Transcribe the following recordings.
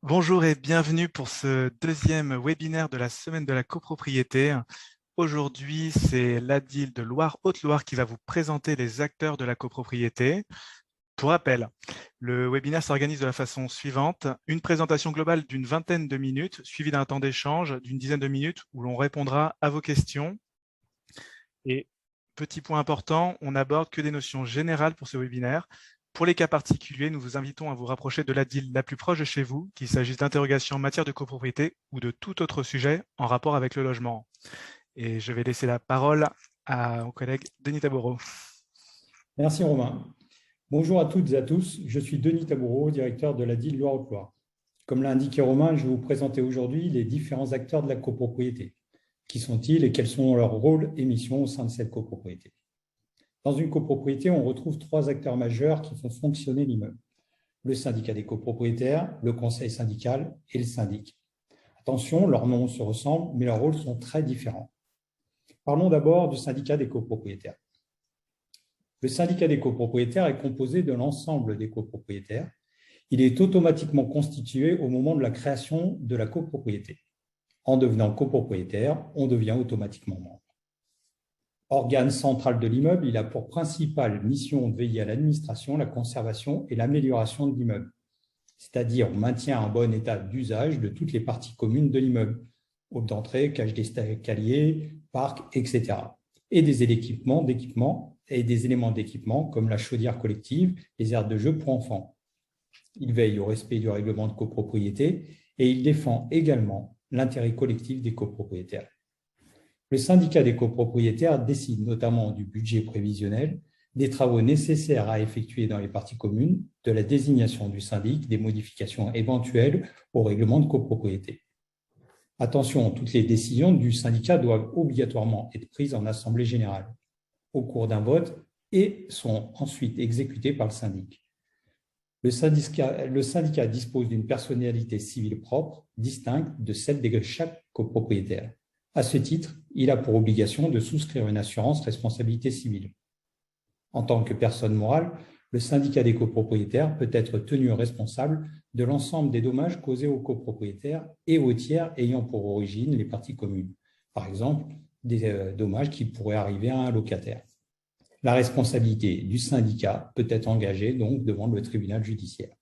Bonjour et bienvenue pour ce deuxième webinaire de la semaine de la copropriété. Aujourd'hui, c'est l'ADIL de Loire-Haute-Loire qui va vous présenter les acteurs de la copropriété. Pour rappel, le webinaire s'organise de la façon suivante. Une présentation globale d'une vingtaine de minutes, suivie d'un temps d'échange d'une dizaine de minutes où l'on répondra à vos questions. Et petit point important, on n'aborde que des notions générales pour ce webinaire. Pour les cas particuliers, nous vous invitons à vous rapprocher de la DIL la plus proche de chez vous, qu'il s'agisse d'interrogations en matière de copropriété ou de tout autre sujet en rapport avec le logement. Et je vais laisser la parole à mon collègue Denis Taboureau. Merci Romain. Bonjour à toutes et à tous, je suis Denis Taboureau, directeur de la DIL Loire-Haute-Loire. Comme l'a indiqué Romain, je vais vous présenter aujourd'hui les différents acteurs de la copropriété. Qui sont-ils et quels sont leurs rôles et missions au sein de cette copropriété? Dans une copropriété, on retrouve trois acteurs majeurs qui font fonctionner l'immeuble. Le syndicat des copropriétaires, le conseil syndical et le syndic. Attention, leurs noms se ressemblent, mais leurs rôles sont très différents. Parlons d'abord du syndicat des copropriétaires. Le syndicat des copropriétaires est composé de l'ensemble des copropriétaires. Il est automatiquement constitué au moment de la création de la copropriété. En devenant copropriétaire, on devient automatiquement membre. Organe central de l'immeuble, il a pour principale mission de veiller à l'administration, la conservation et l'amélioration de l'immeuble, c'est-à-dire au maintien en bon état d'usage de toutes les parties communes de l'immeuble, aube d'entrée, cage d'escalier, parc, etc. Et des équipements et des éléments d'équipement comme la chaudière collective, les aires de jeu pour enfants. Il veille au respect du règlement de copropriété et il défend également l'intérêt collectif des copropriétaires. Le syndicat des copropriétaires décide notamment du budget prévisionnel, des travaux nécessaires à effectuer dans les parties communes, de la désignation du syndic, des modifications éventuelles au règlement de copropriété. Attention, toutes les décisions du syndicat doivent obligatoirement être prises en assemblée générale au cours d'un vote et sont ensuite exécutées par le syndic. Le syndicat dispose d'une personnalité civile propre, distincte de celle de chaque copropriétaire. À ce titre, il a pour obligation de souscrire une assurance responsabilité civile. En tant que personne morale, le syndicat des copropriétaires peut être tenu responsable de l'ensemble des dommages causés aux copropriétaires et aux tiers ayant pour origine les parties communes. Par exemple, des dommages qui pourraient arriver à un locataire. La responsabilité du syndicat peut être engagée donc devant le tribunal judiciaire.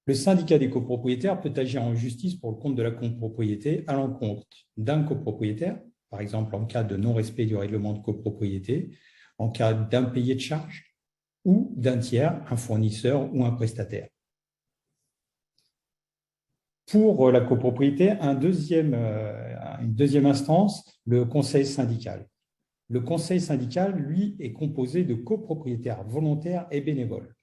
Le syndicat des copropriétaires peut agir en justice pour le compte de la copropriété à l'encontre d'un copropriétaire, par exemple en cas de non-respect du règlement de copropriété, en cas d'impayé de charges, ou d'un tiers, un fournisseur ou un prestataire. Pour la copropriété, une deuxième instance, le conseil syndical. Le conseil syndical, lui, est composé de copropriétaires volontaires et bénévoles.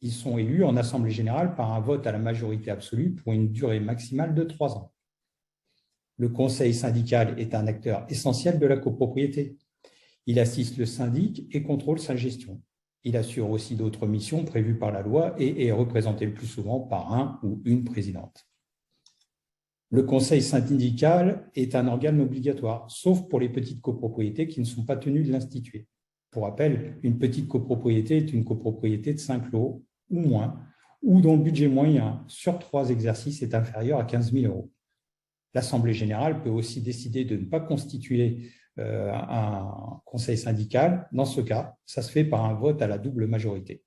Ils sont élus en assemblée générale par un vote à la majorité absolue pour une durée maximale de 3 ans. Le conseil syndical est un acteur essentiel de la copropriété. Il assiste le syndic et contrôle sa gestion. Il assure aussi d'autres missions prévues par la loi et est représenté le plus souvent par un ou une présidente. Le conseil syndical est un organe obligatoire, sauf pour les petites copropriétés qui ne sont pas tenues de l'instituer. Pour rappel, une petite copropriété est une copropriété de 5 lots ou moins, ou dont le budget moyen sur 3 exercices est inférieur à 15 000 €. L'Assemblée générale peut aussi décider de ne pas constituer un conseil syndical. Dans ce cas, ça se fait par un vote à la double majorité.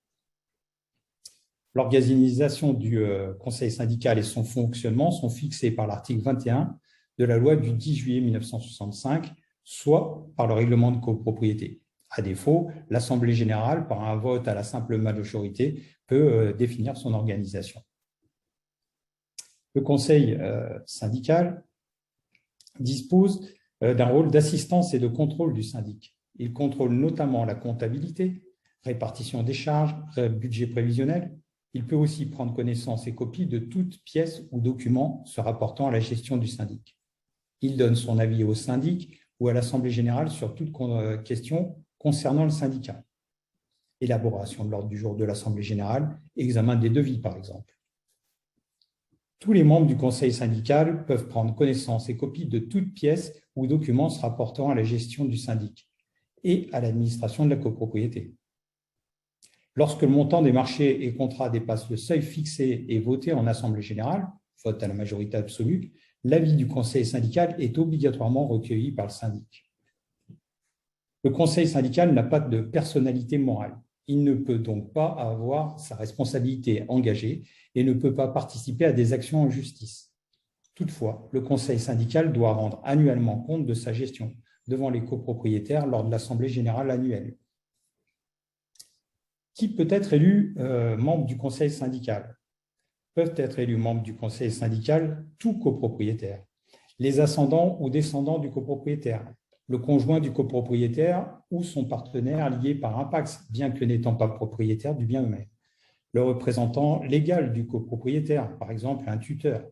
L'organisation du conseil syndical et son fonctionnement sont fixés par l'article 21 de la loi du 10 juillet 1965, soit par le règlement de copropriété. À défaut, l'Assemblée générale, par un vote à la simple majorité, peut définir son organisation. Le conseil syndical dispose d'un rôle d'assistance et de contrôle du syndic. Il contrôle notamment la comptabilité, répartition des charges, budget prévisionnel. Il peut aussi prendre connaissance et copie de toute pièce ou document se rapportant à la gestion du syndic. Il donne son avis au syndic ou à l'Assemblée générale sur toute question concernant le syndicat. Élaboration de l'ordre du jour de l'Assemblée générale, examen des devis par exemple. Tous les membres du conseil syndical peuvent prendre connaissance et copie de toute pièce ou document se rapportant à la gestion du syndic et à l'administration de la copropriété. Lorsque le montant des marchés et contrats dépasse le seuil fixé et voté en Assemblée générale, vote à la majorité absolue, l'avis du conseil syndical est obligatoirement recueilli par le syndic. Le conseil syndical n'a pas de personnalité morale. Il ne peut donc pas avoir sa responsabilité engagée et ne peut pas participer à des actions en justice. Toutefois, le conseil syndical doit rendre annuellement compte de sa gestion devant les copropriétaires lors de l'Assemblée générale annuelle. Qui peut être élu membre du conseil syndical? Peuvent être élus membres du conseil syndical tout copropriétaire, les ascendants ou descendants du copropriétaire, le conjoint du copropriétaire ou son partenaire lié par un PACS, bien que n'étant pas propriétaire du bien eux-mêmes, le représentant légal du copropriétaire, par exemple un tuteur,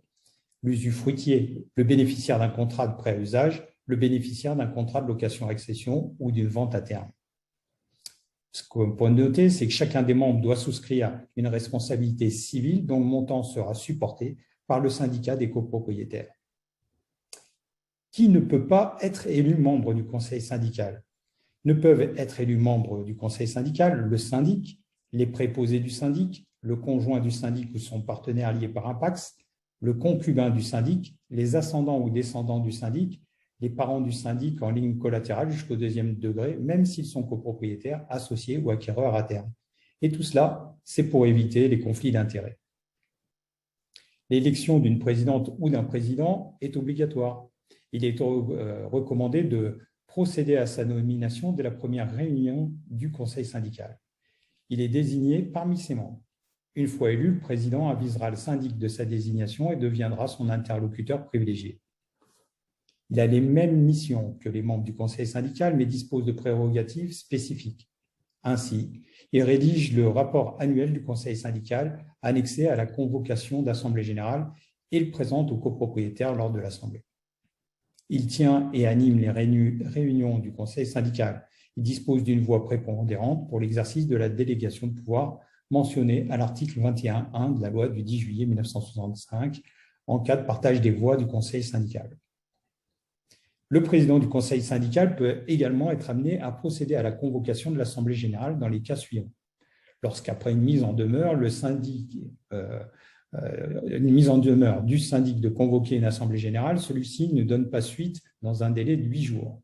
l'usufruitier, le bénéficiaire d'un contrat de prêt à usage, le bénéficiaire d'un contrat de location-accession ou d'une vente à terme. Ce qu'on peut noter, c'est que chacun des membres doit souscrire une responsabilité civile dont le montant sera supporté par le syndicat des copropriétaires. Qui ne peut pas être élu membre du conseil syndical? Ne peuvent être élus membres du conseil syndical le syndic, les préposés du syndic, le conjoint du syndic ou son partenaire lié par un PACS, le concubin du syndic, les ascendants ou descendants du syndic, les parents du syndic en ligne collatérale jusqu'au deuxième degré, même s'ils sont copropriétaires, associés ou acquéreurs à terme. Et tout cela, c'est pour éviter les conflits d'intérêts. L'élection d'une présidente ou d'un président est obligatoire. Il est recommandé de procéder à sa nomination dès la première réunion du conseil syndical. Il est désigné parmi ses membres. Une fois élu, le président avisera le syndic de sa désignation et deviendra son interlocuteur privilégié. Il a les mêmes missions que les membres du conseil syndical, mais dispose de prérogatives spécifiques. Ainsi, il rédige le rapport annuel du conseil syndical annexé à la convocation d'assemblée générale et le présente aux copropriétaires lors de l'assemblée. Il tient et anime les réunions du conseil syndical. Il dispose d'une voix prépondérante pour l'exercice de la délégation de pouvoir mentionnée à l'article 21.1 de la loi du 10 juillet 1965 en cas de partage des voix du conseil syndical. Le président du conseil syndical peut également être amené à procéder à la convocation de l'assemblée générale dans les cas suivants. Lorsqu'après une mise en demeure, du syndic de convoquer une assemblée générale, celui-ci ne donne pas suite dans un délai de 8 jours.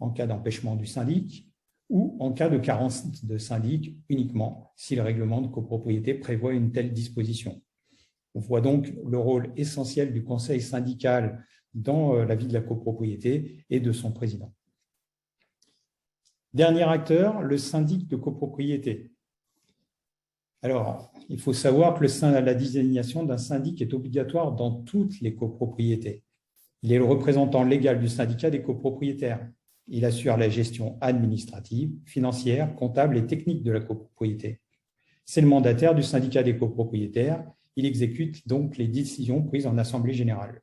En cas d'empêchement du syndic ou en cas de carence de syndic uniquement si le règlement de copropriété prévoit une telle disposition. On voit donc le rôle essentiel du conseil syndical dans la vie de la copropriété et de son président. Dernier acteur, le syndic de copropriété. Alors, il faut savoir que la désignation d'un syndic est obligatoire dans toutes les copropriétés. Il est le représentant légal du syndicat des copropriétaires. Il assure la gestion administrative, financière, comptable et technique de la copropriété. C'est le mandataire du syndicat des copropriétaires. Il exécute donc les décisions prises en assemblée générale.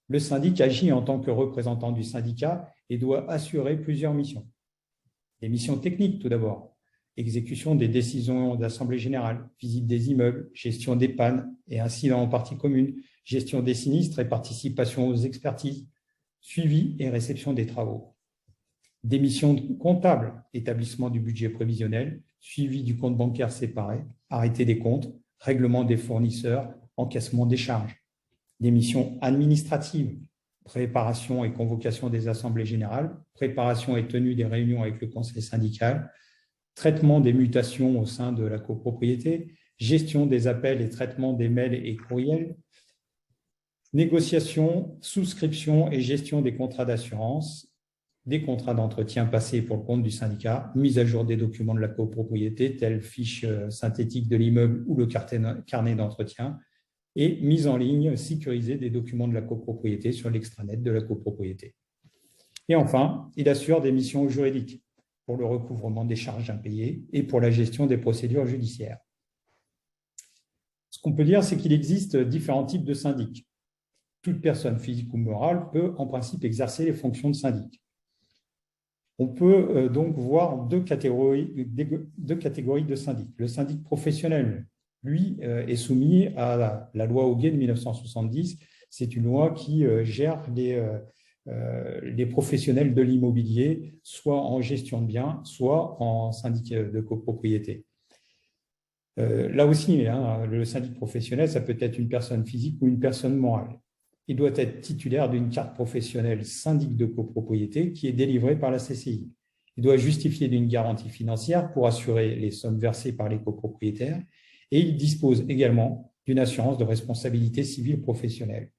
Le syndic agit en tant que représentant du syndicat et doit assurer plusieurs missions. Les missions techniques, tout d'abord. Exécution des décisions d'assemblée générale, visite des immeubles, gestion des pannes et incidents en partie commune, gestion des sinistres et participation aux expertises, suivi et réception des travaux. Des missions comptables, établissement du budget prévisionnel, suivi du compte bancaire séparé, arrêté des comptes, règlement des fournisseurs, encaissement des charges. Des missions administratives, préparation et convocation des assemblées générales, préparation et tenue des réunions avec le conseil syndical, traitement des mutations au sein de la copropriété, gestion des appels et traitement des mails et courriels, négociation, souscription et gestion des contrats d'assurance, des contrats d'entretien passés pour le compte du syndicat, mise à jour des documents de la copropriété, tels fiche synthétique de l'immeuble ou le carnet d'entretien, et mise en ligne sécurisée des documents de la copropriété sur l'extranet de la copropriété. Et enfin, il assure des missions juridiques pour le recouvrement des charges impayées et pour la gestion des procédures judiciaires. Ce qu'on peut dire, c'est qu'il existe différents types de syndics. Toute personne physique ou morale peut en principe exercer les fonctions de syndic. On peut donc voir deux catégories de syndics. Le syndic professionnel, lui, est soumis à la loi Auguet de 1970. C'est une loi qui gère les professionnels de l'immobilier, soit en gestion de biens, soit en syndic de copropriété. Là aussi, hein, le syndic professionnel, ça peut être une personne physique ou une personne morale. Il doit être titulaire d'une carte professionnelle syndic de copropriété qui est délivrée par la CCI. Il doit justifier d'une garantie financière pour assurer les sommes versées par les copropriétaires et il dispose également d'une assurance de responsabilité civile professionnelle.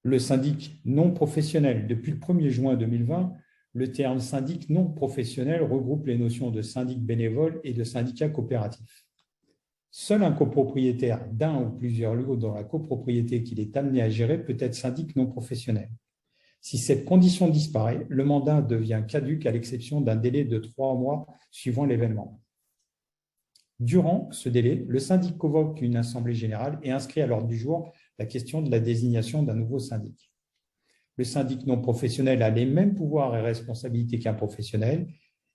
Le syndic non professionnel, depuis le 1er juin 2020, le terme syndic non professionnel regroupe les notions de syndic bénévole et de syndicat coopératif. Seul un copropriétaire d'un ou plusieurs lots dans la copropriété qu'il est amené à gérer peut être syndic non professionnel. Si cette condition disparaît, le mandat devient caduc à l'exception d'un délai de 3 mois suivant l'événement. Durant ce délai, le syndic convoque une assemblée générale et inscrit à l'ordre du jour la question de la désignation d'un nouveau syndic. Le syndic non professionnel a les mêmes pouvoirs et responsabilités qu'un professionnel.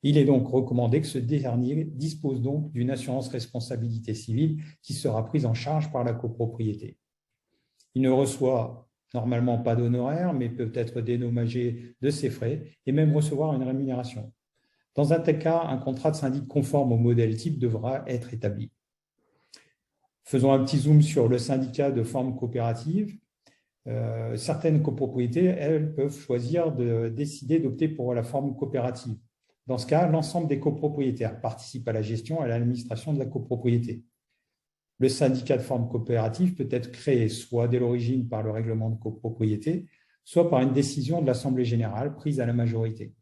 Il est donc recommandé que ce dernier dispose donc d'une assurance responsabilité civile qui sera prise en charge par la copropriété. Il ne reçoit normalement pas d'honoraires, mais peut être dédommagé de ses frais et même recevoir une rémunération. Dans un tel cas, un contrat de syndic conforme au modèle type devra être établi. Faisons un petit zoom sur le syndicat de forme coopérative. Certaines copropriétés, elles, peuvent choisir de décider d'opter pour la forme coopérative. Dans ce cas, l'ensemble des copropriétaires participent à la gestion et à l'administration de la copropriété. Le syndicat de forme coopérative peut être créé soit dès l'origine par le règlement de copropriété, soit par une décision de l'Assemblée générale prise à la majorité.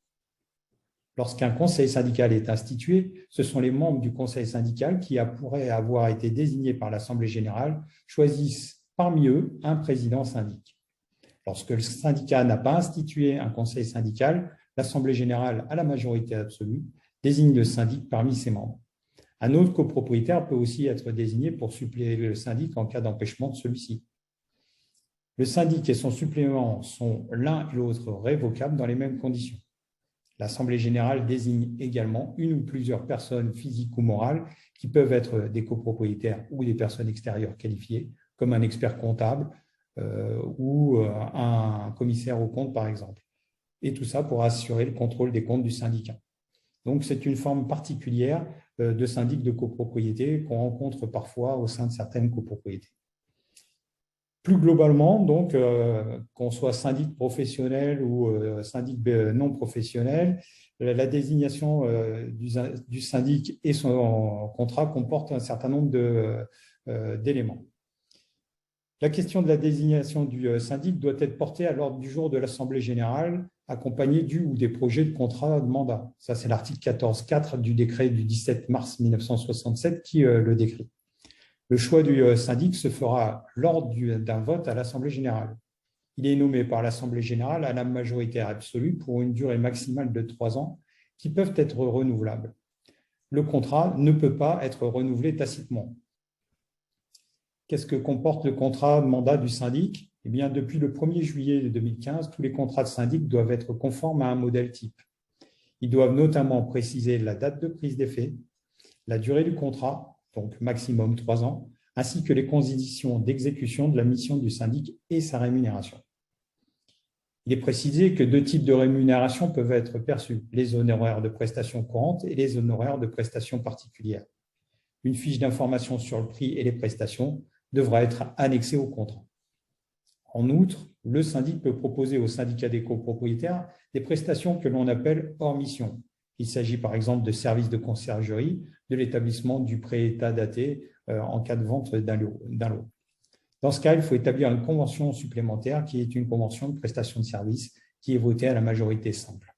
Lorsqu'un conseil syndical est institué, ce sont les membres du conseil syndical qui pourraient avoir été désignés par l'Assemblée générale choisissent parmi eux un président syndic. Lorsque le syndicat n'a pas institué un conseil syndical, l'Assemblée générale, à la majorité absolue, désigne le syndic parmi ses membres. Un autre copropriétaire peut aussi être désigné pour suppléer le syndic en cas d'empêchement de celui-ci. Le syndic et son suppléant sont l'un et l'autre révocables dans les mêmes conditions. L'Assemblée générale désigne également une ou plusieurs personnes physiques ou morales qui peuvent être des copropriétaires ou des personnes extérieures qualifiées, comme un expert comptable ou un commissaire aux comptes, par exemple. Et tout ça pour assurer le contrôle des comptes du syndicat. Donc, c'est une forme particulière de syndic de copropriété qu'on rencontre parfois au sein de certaines copropriétés. Plus globalement, donc, qu'on soit syndic professionnel ou syndic non professionnel, la désignation du syndic et son contrat comporte un certain nombre d'éléments. La question de la désignation du syndic doit être portée à l'ordre du jour de l'Assemblée générale, accompagnée du ou des projets de contrat de mandat. Ça, c'est l'article 14.4 du décret du 17 mars 1967 qui le décrit. Le choix du syndic se fera lors d'un vote à l'Assemblée générale. Il est nommé par l'Assemblée générale à la majorité absolue pour une durée maximale de 3 ans qui peuvent être renouvelables. Le contrat ne peut pas être renouvelé tacitement. Qu'est-ce que comporte le contrat de mandat du syndic? Eh bien, depuis le 1er juillet 2015, tous les contrats de syndic doivent être conformes à un modèle type. Ils doivent notamment préciser la date de prise d'effet, la durée du contrat, donc maximum 3 ans, ainsi que les conditions d'exécution de la mission du syndic et sa rémunération. Il est précisé que 2 types de rémunération peuvent être perçus, les honoraires de prestations courantes et les honoraires de prestations particulières. Une fiche d'information sur le prix et les prestations devra être annexée au contrat. En outre, le syndic peut proposer au syndicat des copropriétaires des prestations que l'on appelle hors mission. Il s'agit par exemple de services de conciergerie, de l'établissement du pré-état daté en cas de vente d'un lot. Dans ce cas, il faut établir une convention supplémentaire qui est une convention de prestation de services qui est votée à la majorité simple.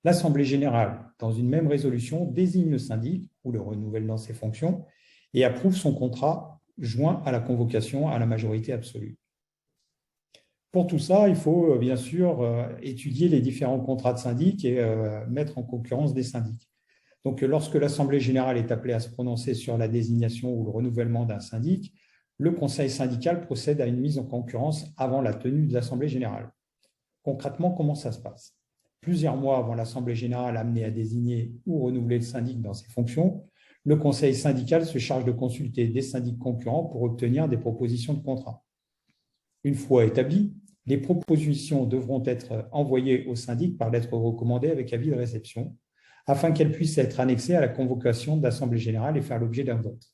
L'Assemblée générale, dans une même résolution, désigne le syndic ou le renouvelle dans ses fonctions et approuve son contrat joint à la convocation à la majorité absolue. Pour tout ça, il faut bien sûr étudier les différents contrats de syndic et mettre en concurrence des syndics. Donc, lorsque l'Assemblée générale est appelée à se prononcer sur la désignation ou le renouvellement d'un syndic, le conseil syndical procède à une mise en concurrence avant la tenue de l'Assemblée générale. Concrètement, comment ça se passe? Plusieurs mois avant l'Assemblée générale amenée à désigner ou renouveler le syndic dans ses fonctions, le conseil syndical se charge de consulter des syndics concurrents pour obtenir des propositions de contrat. Une fois établies, les propositions devront être envoyées au syndic par lettre recommandée avec avis de réception, afin qu'elle puisse être annexée à la convocation d'assemblée générale et faire l'objet d'un vote.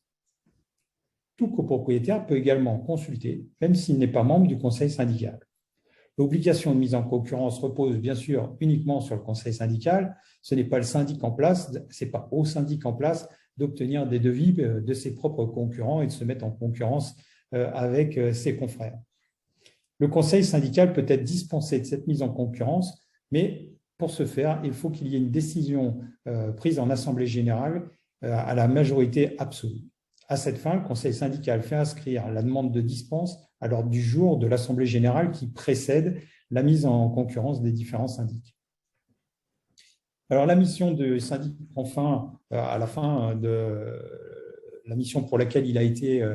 Tout copropriétaire peut également consulter, même s'il n'est pas membre du conseil syndical. L'obligation de mise en concurrence repose bien sûr uniquement sur le conseil syndical. Ce n'est pas le syndic en place, c'est pas au syndic en place d'obtenir des devis de ses propres concurrents et de se mettre en concurrence avec ses confrères. Le conseil syndical peut être dispensé de cette mise en concurrence, mais pour ce faire, il faut qu'il y ait une décision prise en assemblée générale à la majorité absolue. À cette fin, le conseil syndical fait inscrire la demande de dispense à l'ordre du jour de l'assemblée générale qui précède la mise en concurrence des différents syndics. Alors, la mission du syndic prend fin à la fin de la mission pour laquelle il a été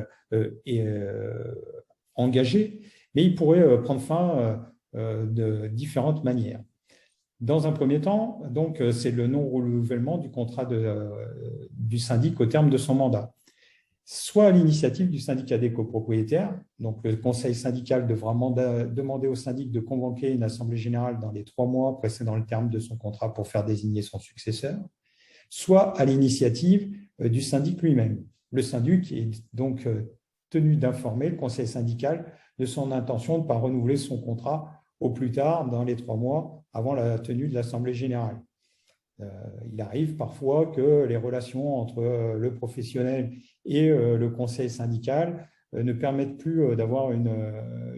engagé, mais il pourrait prendre fin de différentes manières. Dans un premier temps, donc, c'est le non-renouvellement du contrat du syndic au terme de son mandat. Soit à l'initiative du syndicat des copropriétaires, donc le conseil syndical devra demander au syndic de convoquer une assemblée générale dans les 3 mois précédant le terme de son contrat pour faire désigner son successeur, soit à l'initiative du syndic lui-même. Le syndic est donc tenu d'informer le conseil syndical de son intention de ne pas renouveler son contrat au plus tard dans les 3 mois avant la tenue de l'assemblée générale. Il arrive parfois que les relations entre le professionnel et le conseil syndical ne permettent plus d'avoir une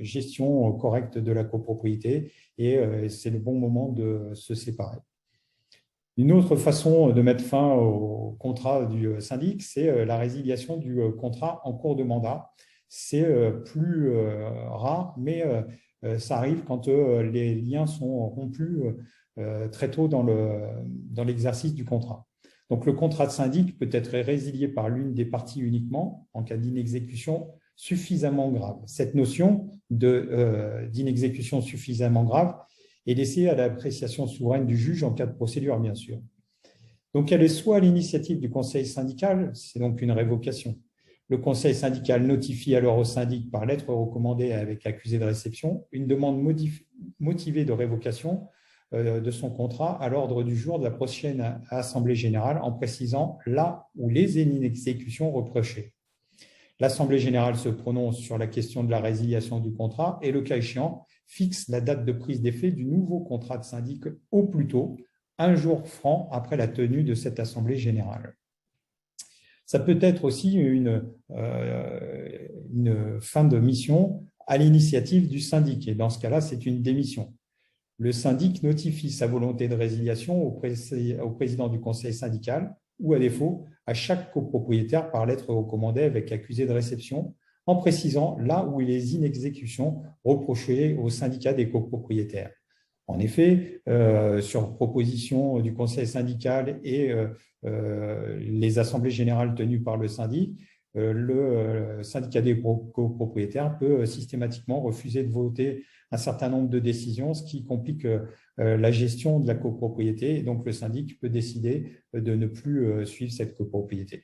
gestion correcte de la copropriété et c'est le bon moment de se séparer. Une autre façon de mettre fin au contrat du syndic, c'est la résiliation du contrat en cours de mandat. C'est plus rare, mais ça arrive quand les liens sont rompus très tôt dans l'exercice du contrat. Donc, le contrat de syndic peut être résilié par l'une des parties uniquement en cas d'inexécution suffisamment grave. Cette notion d'inexécution suffisamment grave est laissée à l'appréciation souveraine du juge en cas de procédure, bien sûr. Donc, elle est soit à l'initiative du conseil syndical, c'est donc une révocation. Le conseil syndical notifie alors au syndic par lettre recommandée avec accusé de réception une demande motivée de révocation de son contrat à l'ordre du jour de la prochaine assemblée générale en précisant là où les inexécutions reprochées. L'assemblée générale se prononce sur la question de la résiliation du contrat et, le cas échéant, fixe la date de prise d'effet du nouveau contrat de syndic au plus tôt, 1 jour franc après la tenue de cette assemblée générale. Ça peut être aussi une fin de mission à l'initiative du syndic et dans ce cas-là, c'est une démission. Le syndic notifie sa volonté de résiliation au président du conseil syndical ou, à défaut, à chaque copropriétaire par lettre recommandée avec accusé de réception, en précisant là où les inexécutions reprochées au syndicat des copropriétaires. En effet, sur proposition du conseil syndical et les assemblées générales tenues par le syndic, le syndicat des copropriétaires peut systématiquement refuser de voter un certain nombre de décisions, ce qui complique la gestion de la copropriété. Et donc, le syndic peut décider de ne plus suivre cette copropriété.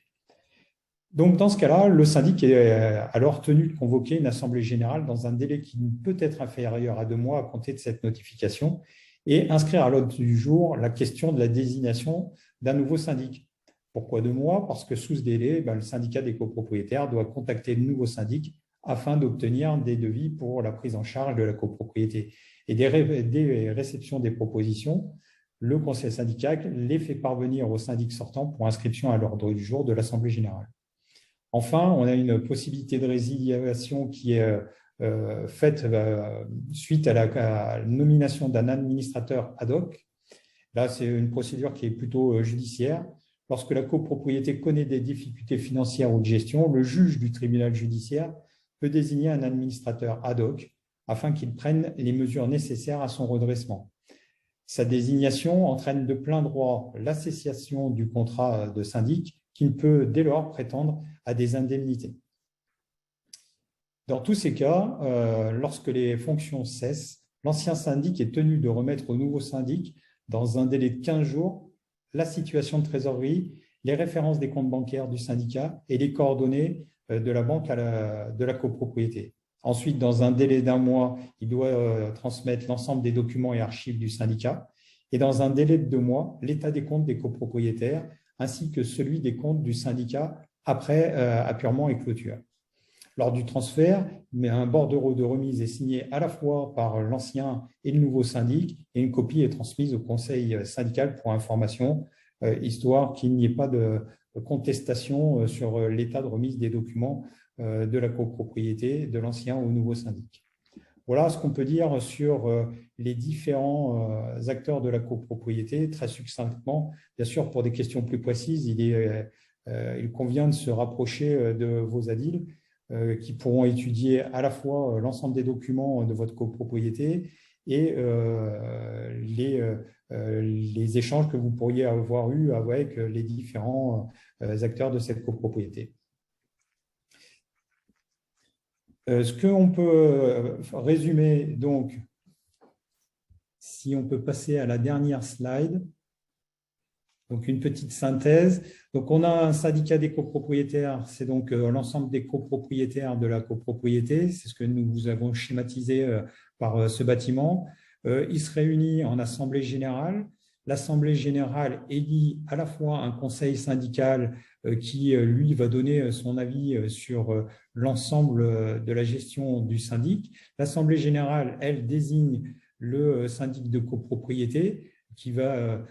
Donc, dans ce cas-là, le syndic est alors tenu de convoquer une assemblée générale dans un délai qui peut être inférieur à 2 mois à compter de cette notification et inscrire à l'ordre du jour la question de la désignation d'un nouveau syndic. Pourquoi 2 mois? Parce que sous ce délai, le syndicat des copropriétaires doit contacter le nouveau syndic afin d'obtenir des devis pour la prise en charge de la copropriété. Et des réceptions des propositions, le conseil syndical les fait parvenir au syndic sortant pour inscription à l'ordre du jour de l'assemblée générale. Enfin, on a une possibilité de résiliation qui est faite suite à la nomination d'un administrateur ad hoc. Là, c'est une procédure qui est plutôt judiciaire. Lorsque la copropriété connaît des difficultés financières ou de gestion, le juge du tribunal judiciaire peut désigner un administrateur ad hoc afin qu'il prenne les mesures nécessaires à son redressement. Sa désignation entraîne de plein droit la cessation du contrat de syndic qui ne peut dès lors prétendre à des indemnités. Dans tous ces cas, lorsque les fonctions cessent, l'ancien syndic est tenu de remettre au nouveau syndic, dans un délai de 15 jours, la situation de trésorerie, les références des comptes bancaires du syndicat et les coordonnées de la banque de la copropriété. Ensuite, dans un délai d'1 mois, il doit transmettre l'ensemble des documents et archives du syndicat et dans un délai de 2 mois, l'état des comptes des copropriétaires ainsi que celui des comptes du syndicat après apurement et clôture. Lors du transfert, un bordereau de remise est signé à la fois par l'ancien et le nouveau syndic et une copie est transmise au conseil syndical pour information, histoire qu'il n'y ait pas de contestation sur l'état de remise des documents de la copropriété de l'ancien au nouveau syndic. Voilà ce qu'on peut dire sur les différents acteurs de la copropriété, très succinctement. Bien sûr, pour des questions plus précises, il convient de se rapprocher de vos ADIL qui pourront étudier à la fois l'ensemble des documents de votre copropriété et les échanges que vous pourriez avoir eus avec les différents acteurs de cette copropriété. Ce qu'on peut résumer, donc, si on peut passer à la dernière slide, donc une petite synthèse. Donc, on a un syndicat des copropriétaires, c'est donc l'ensemble des copropriétaires de la copropriété, c'est ce que nous vous avons schématisé par ce bâtiment. Il se réunit en assemblée générale. L'assemblée générale élit à la fois un conseil syndical qui, lui, va donner son avis sur l'ensemble de la gestion du syndic. L'assemblée générale, elle, désigne le syndic de copropriété qui va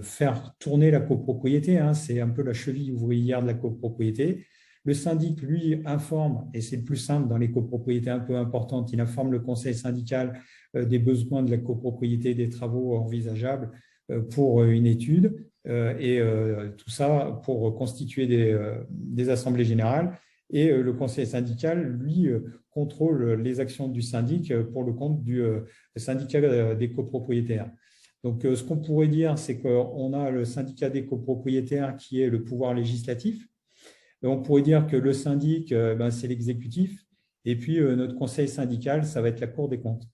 faire tourner la copropriété. C'est un peu la cheville ouvrière de la copropriété. Le syndic, lui, informe, et c'est le plus simple dans les copropriétés un peu importantes, il informe le conseil syndical des besoins de la copropriété, des travaux envisageables pour une étude, et tout ça pour constituer des assemblées générales. Et le conseil syndical, lui, contrôle les actions du syndic pour le compte du syndicat des copropriétaires. Donc, ce qu'on pourrait dire, c'est qu'on a le syndicat des copropriétaires qui est le pouvoir législatif. On pourrait dire que le syndic, c'est l'exécutif. Et puis, notre conseil syndical, ça va être la Cour des comptes.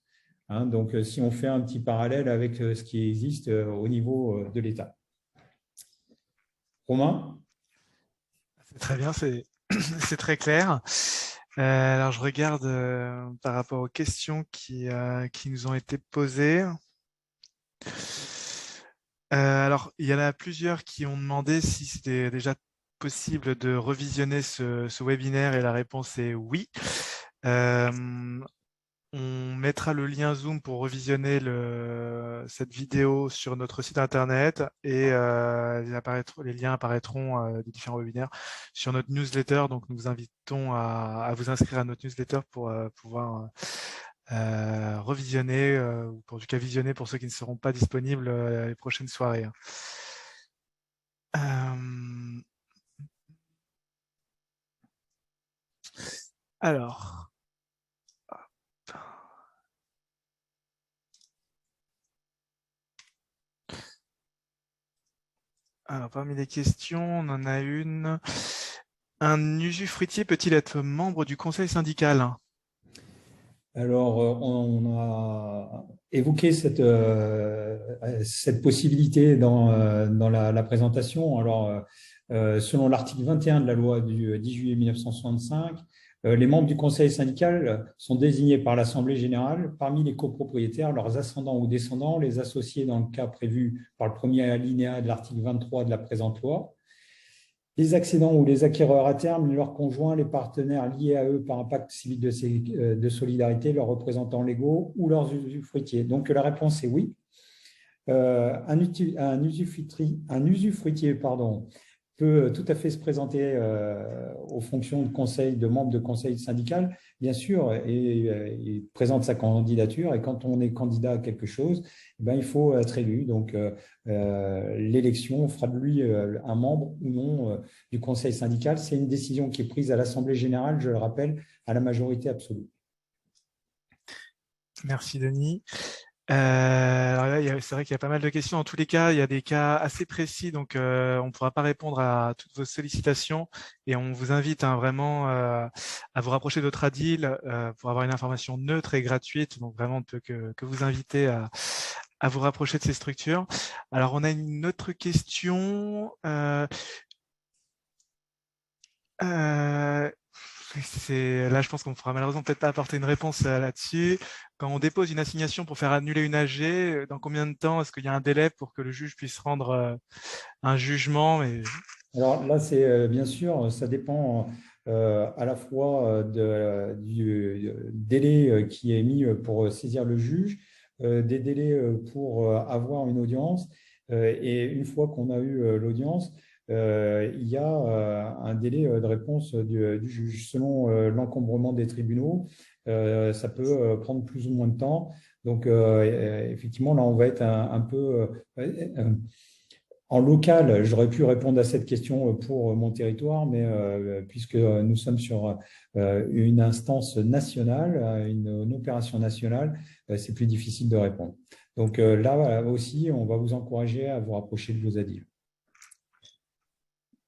Donc, si on fait un petit parallèle avec ce qui existe au niveau de l'État. Romain ? C'est très bien, c'est très clair. Alors, je regarde par rapport aux questions qui nous ont été posées. Alors, il y en a plusieurs qui ont demandé si c'était déjà possible de revisionner ce webinaire et la réponse est oui. On mettra le lien Zoom pour revisionner cette vidéo sur notre site internet et les liens apparaîtront des différents webinaires sur notre newsletter. Donc, nous vous invitons à vous inscrire à notre newsletter pour pouvoir revisionner, ou pour du cas visionner pour ceux qui ne seront pas disponibles les prochaines soirées. Alors, parmi les questions, on en a une. Un usufruitier peut-il être membre du conseil syndical? Alors, on a évoqué cette possibilité dans la présentation. Alors, selon l'article 21 de la loi du 10 juillet 1965, les membres du conseil syndical sont désignés par l'Assemblée générale parmi les copropriétaires, leurs ascendants ou descendants, les associés dans le cas prévu par le premier alinéa de l'article 23 de la présente loi, les accédants ou les acquéreurs à terme, leurs conjoints, les partenaires liés à eux par un pacte civil de solidarité, leurs représentants légaux ou leurs usufruitiers. Donc la réponse est oui. Un usufruitier peut tout à fait se présenter aux fonctions de membre de conseil syndical, bien sûr, et il présente sa candidature. Et quand on est candidat à quelque chose, il faut être élu. Donc, l'élection fera de lui un membre ou non du conseil syndical. C'est une décision qui est prise à l'Assemblée générale, je le rappelle, à la majorité absolue. Merci, Denis. Alors là, c'est vrai qu'il y a pas mal de questions. En tous les cas, il y a des cas assez précis, donc on ne pourra pas répondre à toutes vos sollicitations et on vous invite vraiment à vous rapprocher de votre ADIL pour avoir une information neutre et gratuite. Donc vraiment, on ne peut que vous inviter à vous rapprocher de ces structures. Alors, on a une autre question. Là, je pense qu'on ne pourra malheureusement peut-être pas apporter une réponse là-dessus. Quand on dépose une assignation pour faire annuler une AG, dans combien de temps est-ce qu'il y a un délai pour que le juge puisse rendre un jugement? Alors là, c'est bien sûr, ça dépend à la fois du délai qui est mis pour saisir le juge, des délais pour avoir une audience. Et une fois qu'on a eu l'audience, il y a un délai de réponse du juge. Selon l'encombrement des tribunaux, ça peut prendre plus ou moins de temps. Donc, effectivement, là, on va être un peu en local. J'aurais pu répondre à cette question pour mon territoire, mais puisque nous sommes sur une instance nationale, une opération nationale, c'est plus difficile de répondre. Donc là aussi, on va vous encourager à vous rapprocher de vos ADIL.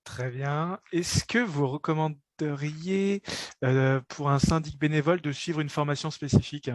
Très bien. Est-ce que vous recommanderiez pour un syndic bénévole de suivre une formation spécifique?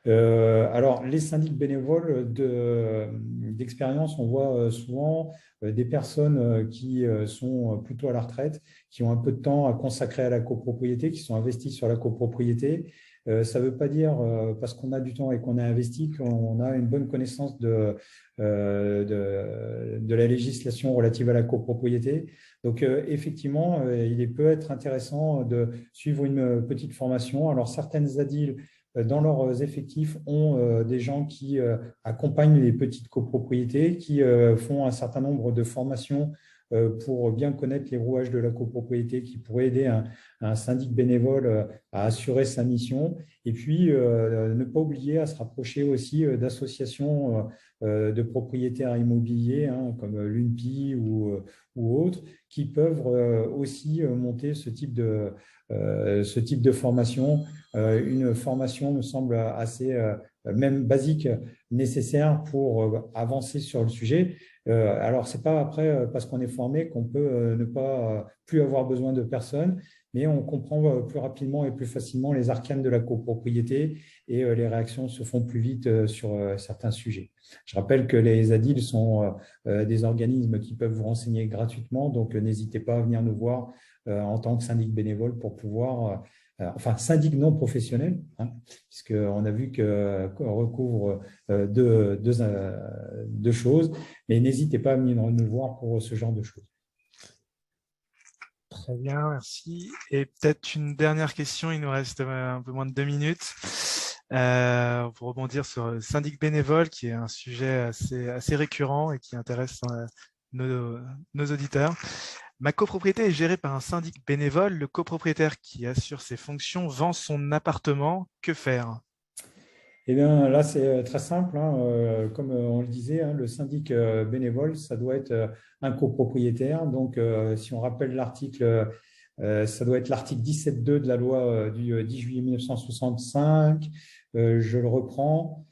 Alors, les syndics bénévoles d'expérience, on voit souvent des personnes qui sont plutôt à la retraite, qui ont un peu de temps à consacrer à la copropriété, qui sont investis sur la copropriété. Ça ne veut pas dire, parce qu'on a du temps et qu'on a investi, qu'on a une bonne connaissance de la législation relative à la copropriété. Donc, effectivement, il peut être intéressant de suivre une petite formation. Alors, certaines ADIL dans leurs effectifs ont des gens qui accompagnent les petites copropriétés, qui font un certain nombre de formations pour bien connaître les rouages de la copropriété, qui pourraient aider un syndic bénévole à assurer sa mission. Et puis, ne pas oublier à se rapprocher aussi d'associations de propriétaires immobiliers, hein, comme l'UNPI ou autres, qui peuvent aussi monter ce type de formation. Une formation me semble assez, même basique, nécessaire pour avancer sur le sujet. Alors, ce n'est pas après, parce qu'on est formé, qu'on peut ne pas plus avoir besoin de personnes, mais on comprend plus rapidement et plus facilement les arcanes de la copropriété et les réactions se font plus vite sur certains sujets. Je rappelle que les ADIL sont des organismes qui peuvent vous renseigner gratuitement, donc n'hésitez pas à venir nous voir en tant que syndic bénévole pour pouvoir enfin syndic non professionnel, hein, puisqu'on a vu qu'on recouvre deux choses, mais n'hésitez pas à venir nous voir pour ce genre de choses. Très bien, merci. Et peut-être une dernière question, il nous reste un peu moins de 2 minutes. Pour rebondir sur le syndic bénévole, qui est un sujet assez récurrent et qui intéresse nos auditeurs. Ma copropriété est gérée par un syndic bénévole. Le copropriétaire qui assure ses fonctions vend son appartement. Que faire? Eh bien, là, c'est très simple, hein. Comme on le disait, hein, le syndic bénévole, ça doit être un copropriétaire. Donc, si on rappelle l'article, ça doit être l'article 17.2 de la loi du 10 juillet 1965. Je le reprends.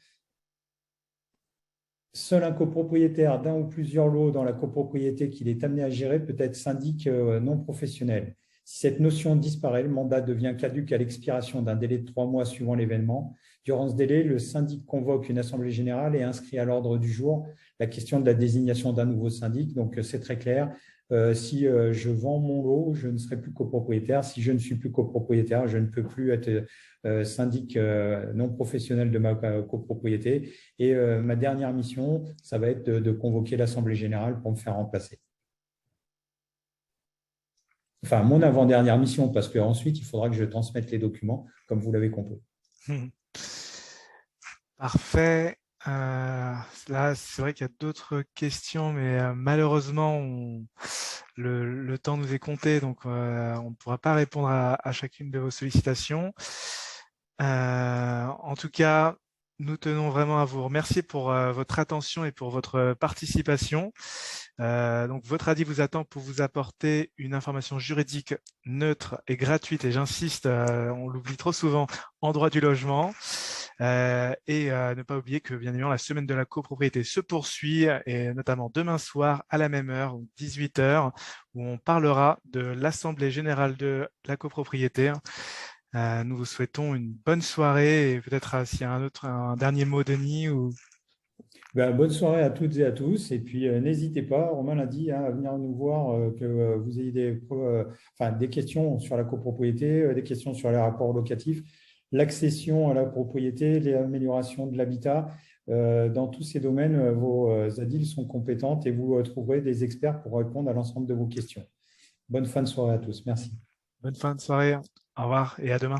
Seul un copropriétaire d'un ou plusieurs lots dans la copropriété qu'il est amené à gérer peut être syndic non professionnel. Si cette notion disparaît, le mandat devient caduc à l'expiration d'un délai de 3 mois suivant l'événement. Durant ce délai, le syndic convoque une assemblée générale et inscrit à l'ordre du jour la question de la désignation d'un nouveau syndic. Donc, c'est très clair. Si je vends mon lot, je ne serai plus copropriétaire. Si je ne suis plus copropriétaire, je ne peux plus être syndic non professionnel de ma copropriété. Et ma dernière mission, ça va être de convoquer l'assemblée générale pour me faire remplacer. Enfin, mon avant-dernière mission, parce qu'ensuite, il faudra que je transmette les documents, comme vous l'avez compris. Parfait. Là, c'est vrai qu'il y a d'autres questions, mais malheureusement, le temps nous est compté, donc on ne pourra pas répondre à chacune de vos sollicitations. En tout cas, nous tenons vraiment à vous remercier pour votre attention et pour votre participation. Donc, votre ADI vous attend pour vous apporter une information juridique neutre et gratuite, et j'insiste, on l'oublie trop souvent, en droit du logement. Et ne pas oublier que, bien évidemment, la semaine de la copropriété se poursuit, et notamment demain soir à la même heure, 18 h, où on parlera de l'Assemblée générale de la copropriété. Nous vous souhaitons une bonne soirée et peut-être s'il y a un dernier mot, Denis ou... Bonne soirée à toutes et à tous. Et puis, n'hésitez pas, Romain l'a dit, hein, à venir nous voir, que vous ayez des questions sur la copropriété, des questions sur les rapports locatifs, l'accession à la propriété, les améliorations de l'habitat. Dans tous ces domaines, vos ADIL sont compétentes et vous trouverez des experts pour répondre à l'ensemble de vos questions. Bonne fin de soirée à tous. Merci. Bonne fin de soirée. Au revoir et à demain.